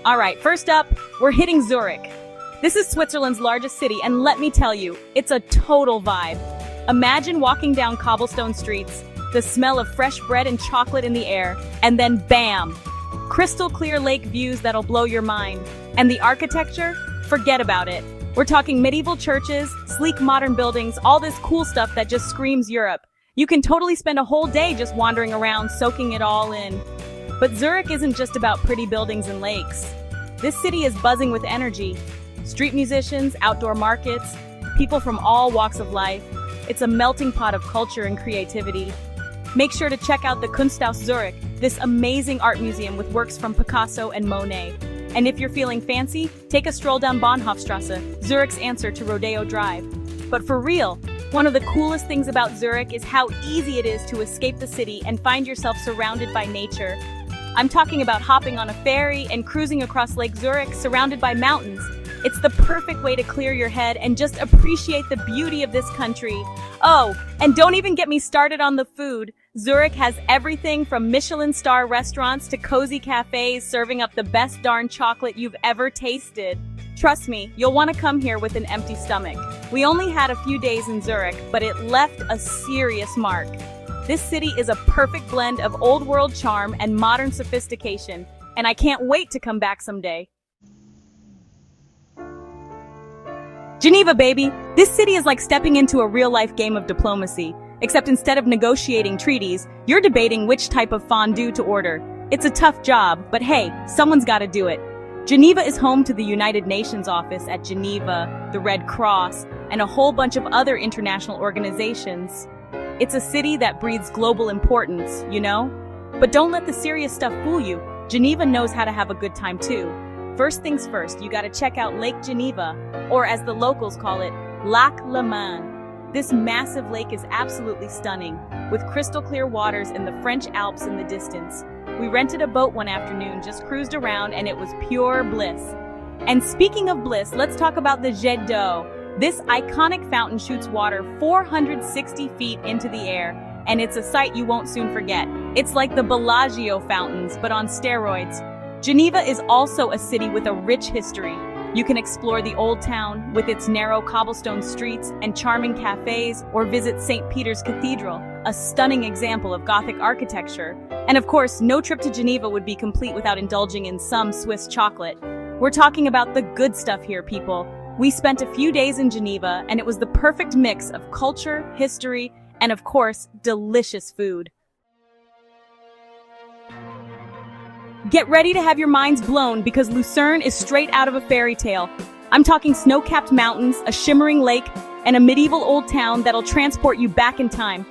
Alright, first up, we're hitting Zurich. This is Switzerland's largest city, and let me tell you, it's a total vibe. Imagine walking down cobblestone streets, the smell of fresh bread and chocolate in the air, and then bam! Crystal clear lake views that'll blow your mind. And the architecture? Forget about it. We're talking medieval churches, sleek modern buildings, all this cool stuff that just screams Europe. You can totally spend a whole day just wandering around, soaking it all in. But Zurich isn't just about pretty buildings and lakes. This city is buzzing with energy. Street musicians, outdoor markets, people from all walks of life. It's a melting pot of culture and creativity. Make sure to check out the Kunsthaus Zurich, this amazing art museum with works from Picasso and Monet. And if you're feeling fancy, take a stroll down Bahnhofstrasse, Zurich's answer to Rodeo Drive. But for real, one of the coolest things about Zurich is how easy it is to escape the city and find yourself surrounded by nature. I'm talking about hopping on a ferry and cruising across Lake Zurich surrounded by mountains. It's the perfect way to clear your head and just appreciate the beauty of this country. Oh, and don't even get me started on the food. Zurich has everything from Michelin star restaurants to cozy cafes serving up the best darn chocolate you've ever tasted. Trust me, you'll want to come here with an empty stomach. We only had a few days in Zurich, but it left a serious mark. This city is a perfect blend of old world charm and modern sophistication, and I can't wait to come back someday. Geneva, baby! This city is like stepping into a real-life game of diplomacy, except instead of negotiating treaties, you're debating which type of fondue to order. It's a tough job, but hey, someone's gotta do it. Geneva is home to the United Nations office at Geneva, the Red Cross, and a whole bunch of other international organizations. It's a city that breathes global importance, you know? But don't let the serious stuff fool you. Geneva knows how to have a good time too. First things first, you gotta check out Lake Geneva, or as the locals call it, Lac Le Mans. This massive lake is absolutely stunning, with crystal clear waters and the French Alps in the distance. We rented a boat one afternoon, just cruised around, and it was pure bliss. And speaking of bliss, let's talk about the Jet d'eau. This iconic fountain shoots water 460 feet into the air, and it's a sight you won't soon forget. It's like the Bellagio fountains, but on steroids. Geneva is also a city with a rich history. You can explore the Old Town with its narrow cobblestone streets and charming cafes, or visit St. Peter's Cathedral, a stunning example of Gothic architecture. And of course, no trip to Geneva would be complete without indulging in some Swiss chocolate. We're talking about the good stuff here, people. We spent a few days in Geneva, and it was the perfect mix of culture, history, and of course, delicious food. Get ready to have your minds blown because Lucerne is straight out of a fairy tale. I'm talking snow-capped mountains, a shimmering lake, and a medieval old town that'll transport you back in time.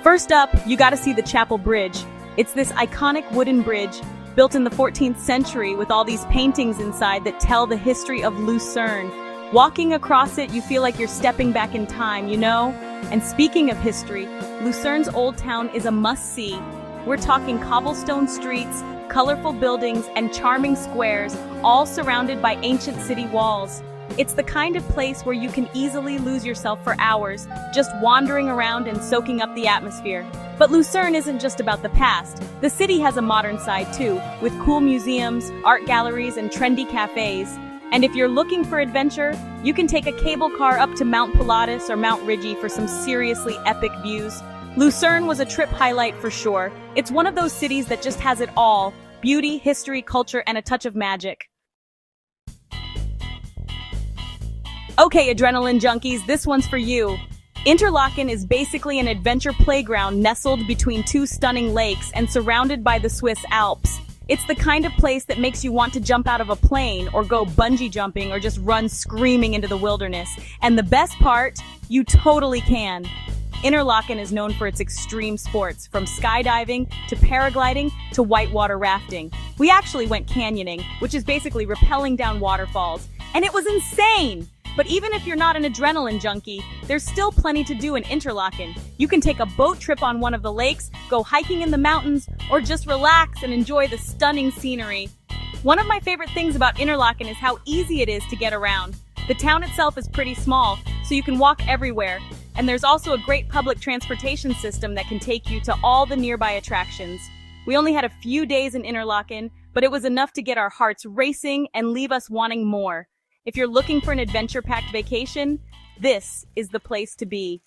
First up, you gotta see the Chapel Bridge. It's this iconic wooden bridge built in the 14th century with all these paintings inside that tell the history of Lucerne. Walking across it, you feel like you're stepping back in time, you know? And speaking of history, Lucerne's old town is a must-see. We're talking cobblestone streets, colorful buildings, and charming squares, all surrounded by ancient city walls. It's the kind of place where you can easily lose yourself for hours, just wandering around and soaking up the atmosphere. But Lucerne isn't just about the past. The city has a modern side too, with cool museums, art galleries, and trendy cafes. And if you're looking for adventure, you can take a cable car up to Mount Pilatus or Mount Rigi for some seriously epic views. Lucerne was a trip highlight for sure. It's one of those cities that just has it all: beauty, history, culture, and a touch of magic. Okay, adrenaline junkies, this one's for you. Interlaken is basically an adventure playground nestled between two stunning lakes and surrounded by the Swiss Alps. It's the kind of place that makes you want to jump out of a plane or go bungee jumping or just run screaming into the wilderness. And the best part, you totally can. Interlaken is known for its extreme sports, from skydiving to paragliding to whitewater rafting. We actually went canyoning, which is basically rappelling down waterfalls, and it was insane! But even if you're not an adrenaline junkie, there's still plenty to do in Interlaken. You can take a boat trip on one of the lakes, go hiking in the mountains, or just relax and enjoy the stunning scenery. One of my favorite things about Interlaken is how easy it is to get around. The town itself is pretty small, so you can walk everywhere. And there's also a great public transportation system that can take you to all the nearby attractions. We only had a few days in Interlaken, but it was enough to get our hearts racing and leave us wanting more. If you're looking for an adventure-packed vacation, this is the place to be.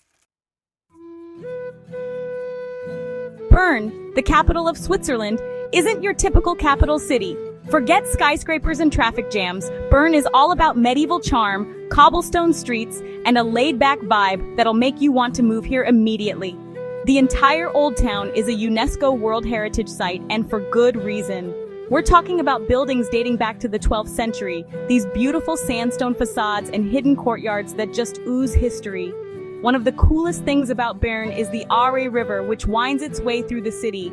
Bern, the capital of Switzerland, isn't your typical capital city. Forget skyscrapers and traffic jams. Bern is all about medieval charm, cobblestone streets, and a laid-back vibe that'll make you want to move here immediately. The entire Old Town is a UNESCO World Heritage Site, and for good reason. We're talking about buildings dating back to the 12th century, these beautiful sandstone facades and hidden courtyards that just ooze history. One of the coolest things about Bern is the Aare River, which winds its way through the city.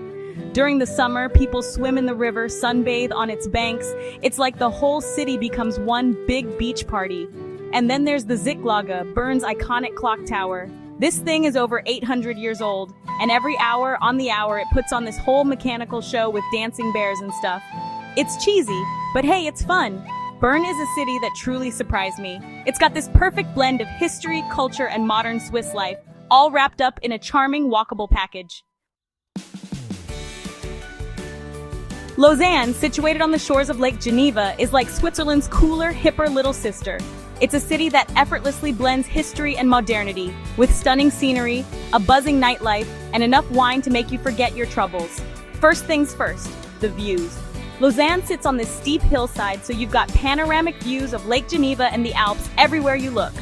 During the summer, people swim in the river, sunbathe on its banks. It's like the whole city becomes one big beach party. And then there's the Zicklage, Bern's iconic clock tower. This thing is over 800 years old, and every hour on the hour it puts on this whole mechanical show with dancing bears and stuff. It's cheesy, but hey, it's fun. Bern is a city that truly surprised me. It's got this perfect blend of history, culture, and modern Swiss life, all wrapped up in a charming, walkable package. Lausanne, situated on the shores of Lake Geneva, is like Switzerland's cooler, hipper little sister. It's a city that effortlessly blends history and modernity, with stunning scenery, a buzzing nightlife, and enough wine to make you forget your troubles. First things first, the views. Lausanne sits on this steep hillside, so you've got panoramic views of Lake Geneva and the Alps everywhere you look.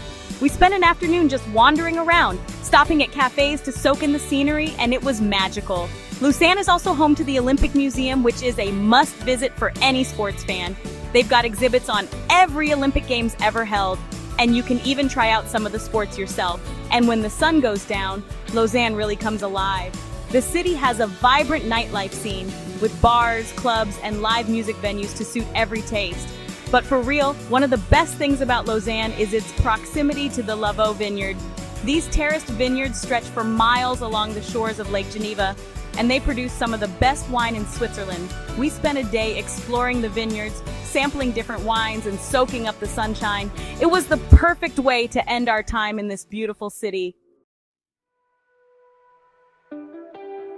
We spent an afternoon just wandering around, stopping at cafes to soak in the scenery, and it was magical. Lucerne is also home to the Olympic Museum, which is a must-visit for any sports fan. They've got exhibits on every Olympic Games ever held, and you can even try out some of the sports yourself. And when the sun goes down, Lausanne really comes alive. The city has a vibrant nightlife scene, with bars, clubs, and live music venues to suit every taste. But for real, one of the best things about Lausanne is its proximity to the Lavaux vineyard. These terraced vineyards stretch for miles along the shores of Lake Geneva, and they produce some of the best wine in Switzerland. We spent a day exploring the vineyards, sampling different wines, and soaking up the sunshine. It was the perfect way to end our time in this beautiful city.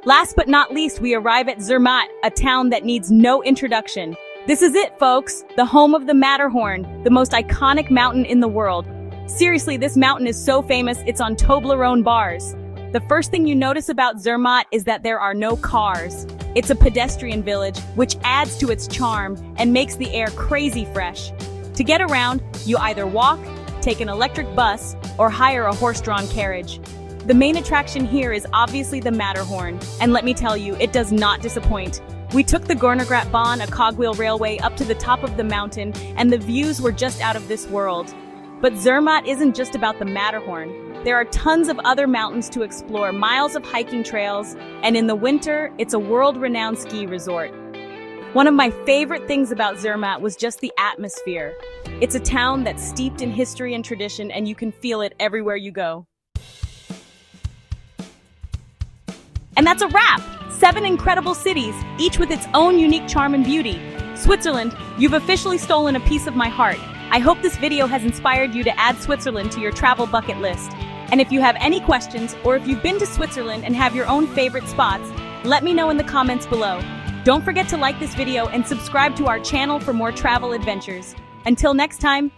Last but not least, we arrive at Zermatt, a town that needs no introduction. This is it, folks, the home of the Matterhorn, the most iconic mountain in the world. Seriously, this mountain is so famous, it's on Toblerone bars. The first thing you notice about Zermatt is that there are no cars. It's a pedestrian village, which adds to its charm and makes the air crazy fresh. To get around, you either walk, take an electric bus, or hire a horse-drawn carriage. The main attraction here is obviously the Matterhorn, and let me tell you, it does not disappoint. We took the Gornergratbahn, a cogwheel railway, up to the top of the mountain, and the views were just out of this world. But Zermatt isn't just about the Matterhorn. There are tons of other mountains to explore, miles of hiking trails, and in the winter, it's a world-renowned ski resort. One of my favorite things about Zermatt was just the atmosphere. It's a town that's steeped in history and tradition, and you can feel it everywhere you go. And that's a wrap! 7 incredible cities, each with its own unique charm and beauty. Switzerland, you've officially stolen a piece of my heart. I hope this video has inspired you to add Switzerland to your travel bucket list. And if you have any questions, or if you've been to Switzerland and have your own favorite spots, let me know in the comments below. Don't forget to like this video and subscribe to our channel for more travel adventures. Until next time,